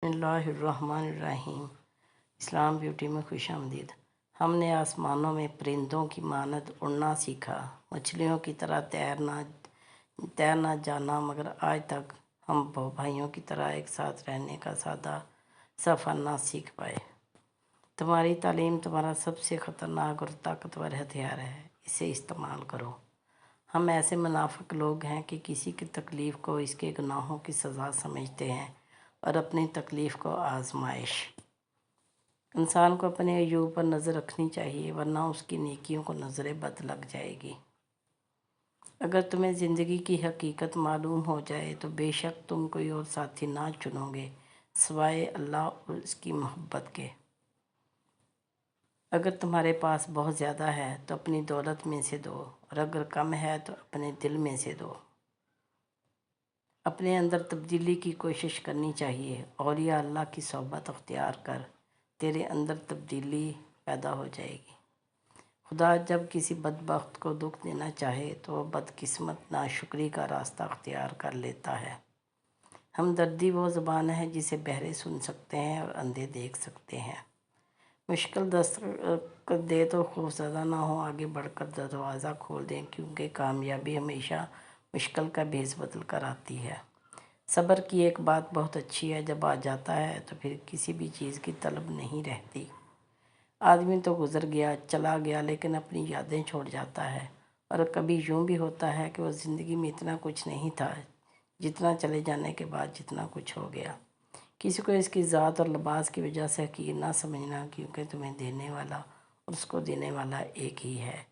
बिस्मिल्लाहिर्रहमानिर्रहीम। इस्लाम ब्यूटी में खुश आमदीद। हमने आसमानों में परिंदों की मानद उड़ना सीखा, मछलियों की तरह तैरना जाना, मगर आज तक हम भाइयों की तरह एक साथ रहने का सादा सफ़र ना सीख पाए। तुम्हारी तालीम तुम्हारा सबसे ख़तरनाक और ताकतवर हथियार है, इसे इस्तेमाल करो। हम ऐसे मुनाफिक लोग हैं कि किसी की तकलीफ़ को इसके गुनाहों की सज़ा समझते हैं और अपनी तकलीफ़ को आजमाइश। इंसान को अपने अयूब पर नज़र रखनी चाहिए, वरना उसकी नेकियों को नज़र बद लग जाएगी। अगर तुम्हें ज़िंदगी की हकीकत मालूम हो जाए तो बेशक तुम कोई और साथी ना चुनोगे सिवाय अल्लाह और उसकी मोहब्बत के। अगर तुम्हारे पास बहुत ज़्यादा है तो अपनी दौलत में से दो, और अगर कम है तो अपने दिल में से दो। अपने अंदर तब्दीली की कोशिश करनी चाहिए। औलिया अल्लाह की सोहबत अख्तियार कर, तेरे अंदर तब्दीली पैदा हो जाएगी। खुदा जब किसी बदबख्त को दुख देना चाहे तो वह बदकिस्मत नाशुक्री का रास्ता अख्तियार कर लेता है। हमदर्दी वो ज़बान है जिसे बहरे सुन सकते हैं और अंधे देख सकते हैं। मुश्किल दस्तक दे तो खौफज़दा ना हो, आगे बढ़कर दरवाज़ा खोल दें, क्योंकि कामयाबी हमेशा मुश्किल का भेस बदल कर आती है। सब्र की एक बात बहुत अच्छी है, जब आ जाता है तो फिर किसी भी चीज़ की तलब नहीं रहती। आदमी तो गुज़र गया, चला गया, लेकिन अपनी यादें छोड़ जाता है। और कभी यूँ भी होता है कि वो ज़िंदगी में इतना कुछ नहीं था जितना चले जाने के बाद जितना कुछ हो गया। किसी को इसकी ज़ात और लिबास की वजह से हकीर ना समझना, क्योंकि तुम्हें देने वाला और उसको देने वाला एक ही है।